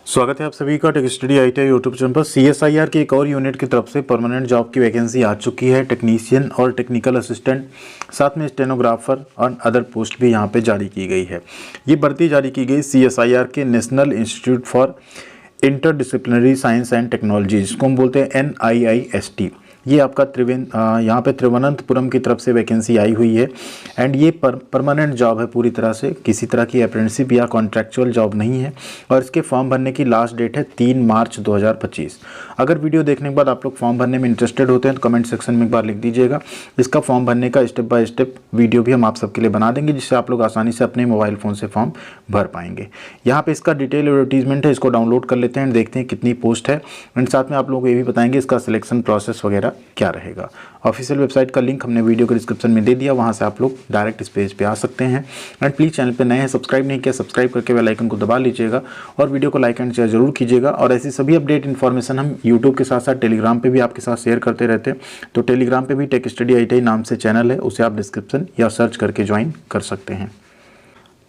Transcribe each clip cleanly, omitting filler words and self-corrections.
स्वागत है आप सभी का tech study ITI YouTube channel पर। सीएसआईआर की एक और यूनिट की तरफ से परमानेंट जॉब की वैकेंसी आ चुकी है। टेक्नीशियन और टेक्निकल असिस्टेंट, साथ में स्टेनोग्राफर और अदर पोस्ट भी यहाँ पे जारी की गई है। ये भर्ती जारी की गई सीएसआईआर के national institute for interdisciplinary science and technology, जिसको हम बोलते हैं NIIST। ये आपका यहाँ पे त्रिवेंद्रपुरम की तरफ से वैकेंसी आई हुई है एंड ये परमानेंट जॉब है पूरी तरह से, किसी तरह की अप्रेंटिसशिप या कॉन्ट्रैक्चुअल जॉब नहीं है। और इसके फॉर्म भरने की लास्ट डेट है 3 मार्च 2025। अगर वीडियो देखने के बाद आप लोग फॉर्म भरने में इंटरेस्टेड होते हैं तो कमेंट सेक्शन में एक बार लिख दीजिएगा। इसका फॉर्म भरने का स्टेप बाय स्टेप वीडियो भी हम आप सबके लिए बना देंगे, जिससे आप लोग आसानी से अपने मोबाइल फ़ोन से फॉर्म भर पाएंगे। यहाँ पे इसका डिटेल एडवर्टीजमेंट है, इसको डाउनलोड कर लेते हैं, देखते हैं कितनी पोस्ट है एंड साथ में आप लोगों को ये भी बताएंगे इसका सिलेक्शन प्रोसेस वगैरह क्या रहेगा। ऑफिशियल वेबसाइट का लिंक हमने वीडियो के डिस्क्रिप्शन में दे दिया, वहां से आप लोग डायरेक्ट इस पेज पे आ सकते हैं। एंड प्लीज़ चैनल पे नए हैं, सब्सक्राइब नहीं किया, सब्सक्राइब करके बेल आइकन को दबा लीजिएगा और वीडियो को लाइक एंड शेयर जरूर कीजिएगा। और ऐसी सभी अपडेट इन्फॉर्मेशन हम यूट्यूब के साथ साथ टेलीग्राम पे भी आपके साथ शेयर करते रहते हैं। तो टेलीग्राम पे भी टेक स्टडी आईटीआई नाम से चैनल है, उसे आप डिस्क्रिप्शन या सर्च करके ज्वाइन कर सकते हैं।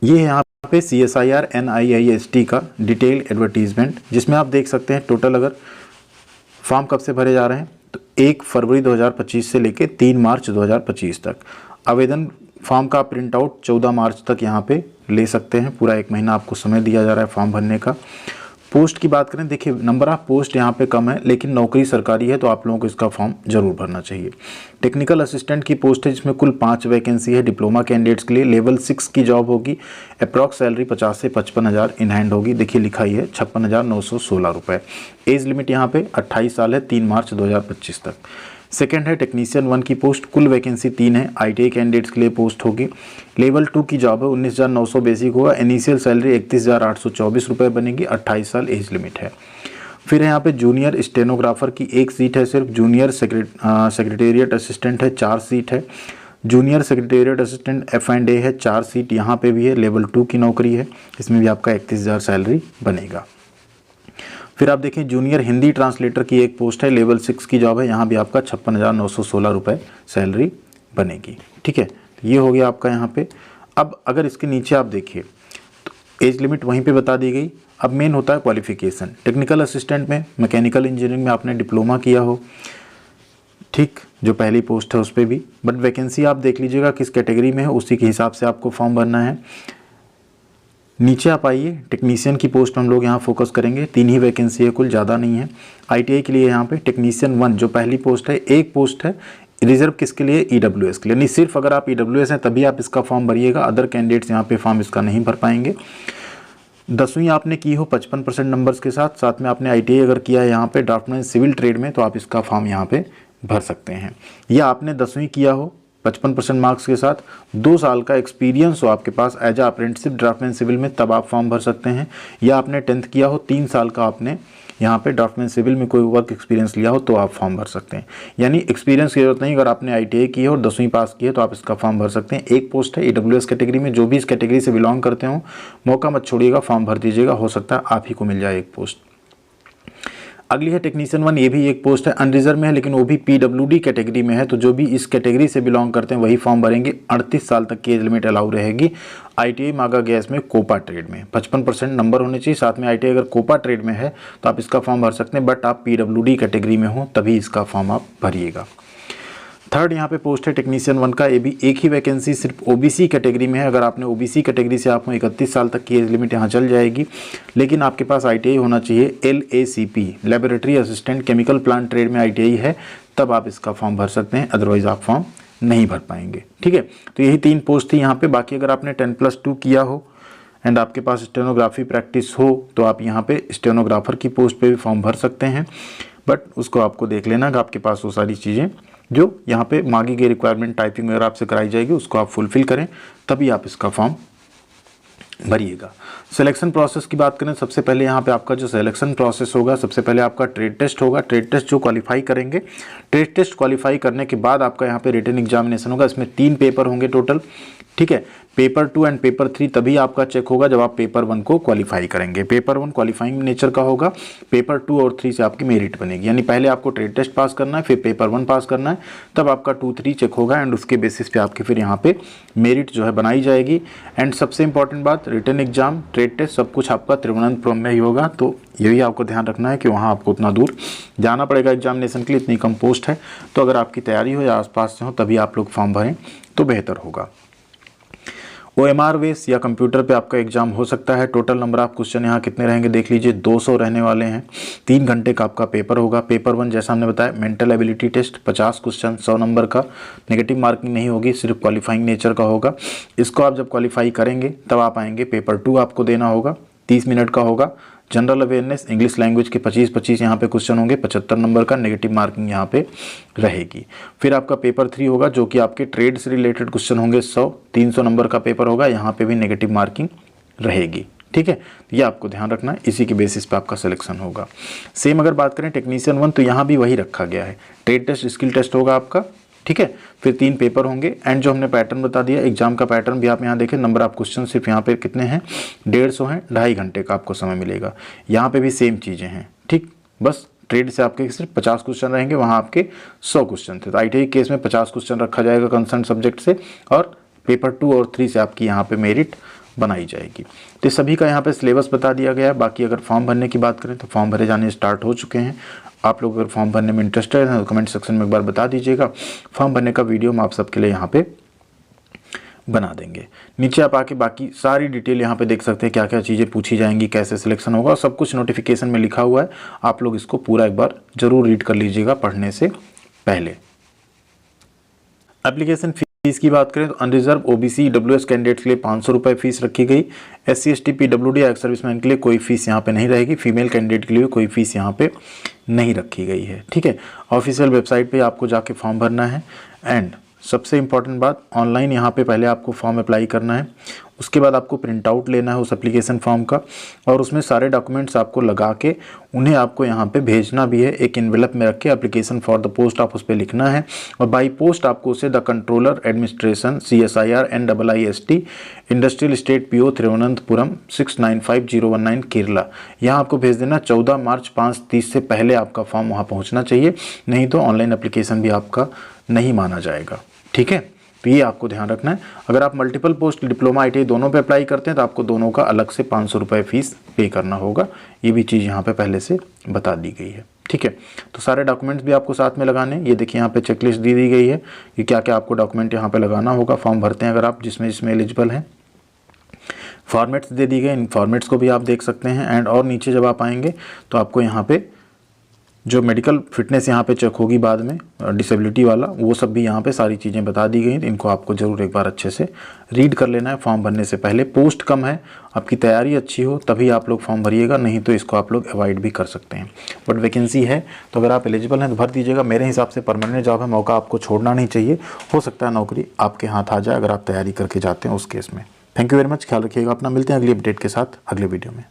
ये है यहाँ पे CSIR NIIST का डिटेल एडवर्टीजमेंट, जिसमें आप देख सकते हैं टोटल अगर फॉर्म कब से भरे जा रहे हैं तो 1 फरवरी 2025 से लेके 3 मार्च 2025 तक। आवेदन फॉर्म का प्रिंट आउट 14 मार्च तक यहाँ पे ले सकते हैं। पूरा 1 महीना आपको समय दिया जा रहा है फॉर्म भरने का। पोस्ट की बात करें, देखिए नंबर ऑफ पोस्ट यहाँ पे कम है, लेकिन नौकरी सरकारी है तो आप लोगों को इसका फॉर्म जरूर भरना चाहिए। टेक्निकल असिस्टेंट की पोस्ट है, जिसमें कुल 5 वैकेंसी है। डिप्लोमा कैंडिडेट्स के लिए लेवल 6 की जॉब होगी। अप्रॉक्स सैलरी 50 से 55 हज़ार इन हैंड होगी। देखिए लिखा ही है 56,916 रुपये। एज लिमिट यहाँ पे 28 साल है, 3 मार्च 2025 तक। सेकेंड है टेक्नीशियन 1 की पोस्ट, कुल वैकेंसी 3 है। ITI कैंडिडेट्स के लिए पोस्ट होगी। लेवल 2 की जॉब है, 19,900 बेसिक होगा। इनिशियल सैलरी 31,824 रुपये बनेगी। 28 साल एज लिमिट है। फिर है यहाँ पे जूनियर स्टेनोग्राफर की 1 सीट है सिर्फ। जूनियर सेक्रेटेरिएट असिस्टेंट है, 4 सीट है। जूनियर सेक्रेटेरिएट असिस्टेंट F&A है, 4 सीट यहाँ पे भी है। लेवल 2 की नौकरी है, इसमें भी आपका 31,000 सैलरी बनेगा। फिर आप देखें जूनियर हिंदी ट्रांसलेटर की 1 पोस्ट है, लेवल 6 की जॉब है। यहाँ भी आपका 56,916 रुपये सैलरी बनेगी। ठीक है, तो ये हो गया आपका यहाँ पे। अब अगर इसके नीचे आप देखिए तो एज लिमिट वहीं पे बता दी गई। अब मेन होता है क्वालिफिकेशन। टेक्निकल असिस्टेंट में मैकेनिकल इंजीनियरिंग में आपने डिप्लोमा किया हो, ठीक, जो पहली पोस्ट है उस पर भी। बट वैकेंसी आप देख लीजिएगा किस कैटेगरी में है, उसी के हिसाब से आपको फॉर्म भरना है। नीचे आप आइए, टेक्नीशियन की पोस्ट हम लोग यहाँ फोकस करेंगे। 3 ही वैकेंसी है कुल, ज़्यादा नहीं है। ITI के लिए यहाँ पे टेक्नीशियन 1 जो पहली पोस्ट है, 1 पोस्ट है। रिजर्व किसके लिए? EWS के लिए। नहीं, सिर्फ अगर आप EWS हैं तभी आप इसका फॉर्म भरिएगा, अदर कैंडिडेट्स यहाँ पे फॉर्म इसका नहीं भर पाएंगे। 10वीं आपने की हो 55% नंबर्स के साथ, साथ में आपने ITI अगर किया है यहाँ पे ड्राफ्टमैन सिविल ट्रेड में, तो आप इसका फॉर्म यहाँ पे भर सकते हैं। या आपने 10वीं किया हो 55% मार्क्स के साथ, 2 साल का एक्सपीरियंस हो आपके पास as a apprenticeship draftsman civil में, तब आप फॉर्म भर सकते हैं। या आपने 10th किया हो, 3 साल का आपने यहाँ पे ड्राफ्टमैन सिविल में कोई वर्क एक्सपीरियंस लिया हो, तो आप फॉर्म भर सकते हैं। यानी एक्सपीरियंस की जरूरत नहीं, अगर आपने ITI की है और 10वीं पास की है तो आप इसका फॉर्म भर सकते हैं। 1 पोस्ट है EWS कैटेगरी में। जो भी इस कैटेगरी से बिलोंग करते हो, मौका मत छोड़िएगा, फॉर्म भर दीजिएगा, हो सकता है आप ही को मिल जाए 1 पोस्ट। अगली है टेक्नीशियन 1, ये भी 1 पोस्ट है, अनरिजर्व में है, लेकिन वो भी PWD कैटेगरी में है। तो जो भी इस कैटेगरी से बिलोंग करते हैं वही फॉर्म भरेंगे। 38 साल तक की एज लिमिट अलाउ रहेगी। ITI मांगा गया इसमें कोपा ट्रेड में 55% नंबर होने चाहिए। साथ में ITI अगर कोपा ट्रेड में है तो आप इसका फॉर्म भर सकते हैं, बट आप PWD कैटेगरी में हो तभी इसका फॉर्म आप भरिएगा। थर्ड यहाँ पे पोस्ट है टेक्नीशियन 1 का, ये भी 1 ही वैकेंसी सिर्फ OBC कैटेगरी में है। अगर आपने OBC कैटेगरी से आपको 31 साल तक की एज लिमिट यहाँ चल जाएगी, लेकिन आपके पास ITI होना चाहिए। LACP laboratory assistant chemical plant trade में ITI है, तब आप इसका फॉर्म भर सकते हैं, अदरवाइज आप फॉर्म नहीं भर पाएंगे। ठीक है, तो यही 3 पोस्ट थी यहाँ पे। बाकी अगर आपने 10+2 किया हो एंड आपके पास स्टेनोग्राफी प्रैक्टिस हो तो आप यहाँ पे स्टेनोग्राफर की पोस्ट पे भी फॉर्म भर सकते हैं, बट उसको आपको देख लेना कि आपके पास वो सारी चीज़ें जो यहाँ पे मांगी गई रिक्वायरमेंट टाइपिंग वगैरह आपसे कराई जाएगी, उसको आप फुलफिल करें, तभी आप इसका फॉर्म भरिएगा। सिलेक्शन प्रोसेस की बात करें, सबसे पहले यहाँ पे आपका जो सिलेक्शन प्रोसेस होगा, सबसे पहले आपका ट्रेड टेस्ट होगा। ट्रेड टेस्ट जो क्वालिफाई करेंगे, ट्रेड टेस्ट क्वालिफाई करने के बाद आपका यहाँ पे रिटन एग्जामिनेशन होगा। इसमें 3 पेपर होंगे टोटल। ठीक है। पेपर 2 एंड पेपर 3 तभी आपका चेक होगा जब आप पेपर 1 को क्वालिफाई करेंगे। पेपर 1 क्वालिफाइंग नेचर का होगा, पेपर 2 और 3 से आपकी मेरिट बनेगी, यानी पहले आपको ट्रेड टेस्ट पास करना है, फिर पेपर 1 पास करना है, तब आपका 2, 3 चेक होगा एंड उसके बेसिस पे आपकी फिर यहाँ पे मेरिट जो है बनाई जाएगी। एंड सबसे इंपॉर्टेंट बात, रिटन एग्जाम, ट्रेड टेस्ट सब कुछ आपका तिरुवनंतपुरम में ही होगा, तो ये भी आपको ध्यान रखना है कि वहाँ आपको उतना दूर जाना पड़ेगा एग्जामिनेशन के लिए, इतनी कम पोस्ट है। तो अगर आपकी तैयारी हो या आसपास से हो तभी आप लोग फॉर्म भरें तो बेहतर होगा। OMR बेस या कंप्यूटर पे आपका एग्जाम हो सकता है। टोटल नंबर ऑफ क्वेश्चन यहाँ कितने रहेंगे देख लीजिए, 200 रहने वाले हैं। 3 घंटे का आपका पेपर होगा। पेपर 1 जैसा हमने बताया mental ability test 50 question 100 number का, नेगेटिव मार्किंग नहीं होगी, सिर्फ क्वालिफाइंग नेचर का होगा। इसको आप जब क्वालिफाई करेंगे तब आप आएंगे, पेपर 2 आपको देना होगा, 30 मिनट का होगा। जनरल अवेयरनेस इंग्लिश लैंग्वेज के 25-25 यहाँ पे क्वेश्चन होंगे, 75 नंबर का, नेगेटिव मार्किंग यहाँ पे रहेगी। फिर आपका पेपर 3 होगा जो कि आपके ट्रेड से रिलेटेड क्वेश्चन होंगे 100, 300 नंबर का पेपर होगा, यहाँ पे भी नेगेटिव मार्किंग रहेगी। ठीक है, ये आपको ध्यान रखना है, इसी के बेसिस पे आपका सिलेक्शन होगा। सेम अगर बात करें टेक्नीशियन 1 तो यहाँ भी वही रखा गया है, ट्रेड टेस्ट स्किल टेस्ट होगा आपका। ठीक है, फिर 3 पेपर होंगे एंड जो हमने पैटर्न बता दिया एग्जाम का पैटर्न भी आप यहाँ देखें, नंबर ऑफ क्वेश्चन सिर्फ यहाँ पे कितने हैं 150 हैं, 2.5 घंटे का आपको समय मिलेगा। यहाँ पे भी सेम चीज़ें हैं। ठीक, बस ट्रेड से आपके सिर्फ 50 क्वेश्चन रहेंगे, वहाँ आपके 100 क्वेश्चन थे। तो ITI केस में 50 क्वेश्चन रखा जाएगा कंसर्न सब्जेक्ट से, और पेपर 2 और 3 से आपकी यहाँ पे मेरिट बनाई जाएगी। तो सभी का यहाँ पे सिलेबस बता दिया गया है। बाकी अगर फॉर्म भरने की बात करें तो फॉर्म भरे जाने स्टार्ट हो चुके हैं। आप लोग अगर फॉर्म भरने में इंटरेस्टेड हैं तो कमेंट सेक्शन में एक बार बता दीजिएगा। फॉर्म भरने का वीडियो हम आप सबके लिए यहाँ पे बना देंगे। नीचे आप आके बाकी सारी डिटेल यहाँ पे देख सकते हैं, क्या क्या चीज़ें पूछी जाएंगी, कैसे सिलेक्शन होगा, सब कुछ नोटिफिकेशन में लिखा हुआ है। आप लोग इसको पूरा एक बार जरूर रीड कर लीजिएगा पढ़ने से पहले। एप्लीकेशन फीस की बात करें तो अनरिजर्व OBC EWS कैंडिडेट्स के लिए 500 रुपये फीस रखी गई। SC ST PWD ex serviceman के लिए कोई फीस यहाँ पे नहीं रहेगी। फीमेल कैंडिडेट के लिए कोई फीस यहाँ पे नहीं रखी गई है। ठीक है, ऑफिशियल वेबसाइट पे आपको जाके फॉर्म भरना है। एंड सबसे इम्पॉर्टेंट बात, ऑनलाइन यहाँ पे पहले आपको फॉर्म अप्लाई करना है, उसके बाद आपको प्रिंट आउट लेना है उस एप्लीकेशन फॉर्म का, और उसमें सारे डॉक्यूमेंट्स आपको लगा के उन्हें आपको यहाँ पे भेजना भी है। एक एनवेलप में रख के एप्लीकेशन फॉर द पोस्ट आप उस पर लिखना है, और बाई पोस्ट आपको उसे the controller administration CSIR NIIST industrial state PO Thiruvananthapuram 695019 Kerala, यहाँ आपको भेज देना। 14 मार्च 5:30 से पहले आपका फॉर्म वहाँ पहुँचना चाहिए, नहीं तो ऑनलाइन एप्लीकेशन भी आपका नहीं माना जाएगा। ठीक है, तो ये आपको ध्यान रखना है। अगर आप मल्टीपल पोस्ट डिप्लोमा ITI दोनों पे अप्लाई करते हैं तो आपको दोनों का अलग से 500 रुपये फीस पे करना होगा। ये भी चीज़ यहाँ पे पहले से बता दी गई है। ठीक है, तो सारे डॉक्यूमेंट्स भी आपको साथ में लगाने, ये देखिए यहाँ पे चेकलिस्ट दी गई है कि क्या क्या आपको डॉक्यूमेंट यहाँ पे लगाना होगा फॉर्म भरते हैं अगर आप जिसमें एलिजिबल हैं। फॉर्मेट्स दे दी गए, इन फॉर्मेट्स को भी आप देख सकते हैं। एंड और नीचे जब आप आएंगे तो आपको यहाँ पे जो मेडिकल फिटनेस यहाँ पे चेक होगी बाद में, डिसेबिलिटी वाला, वो सब भी यहाँ पे सारी चीज़ें बता दी गई। इनको आपको ज़रूर एक बार अच्छे से रीड कर लेना है फॉर्म भरने से पहले। पोस्ट कम है, आपकी तैयारी अच्छी हो तभी आप लोग फॉर्म भरिएगा, नहीं तो इसको आप लोग अवॉइड भी कर सकते हैं। बट वैकेंसी है तो अगर आप एलिजिबल हैं तो भर दीजिएगा। मेरे हिसाब से परमानेंट जॉब है, मौका आपको छोड़ना नहीं चाहिए। हो सकता है नौकरी आपके हाथ आ जाए अगर आप तैयारी करके जाते हैं उस केस में। थैंक यू वेरी मच, ख्याल रखिएगा अपना। मिलते हैं अगली अपडेट के साथ अगले वीडियो में।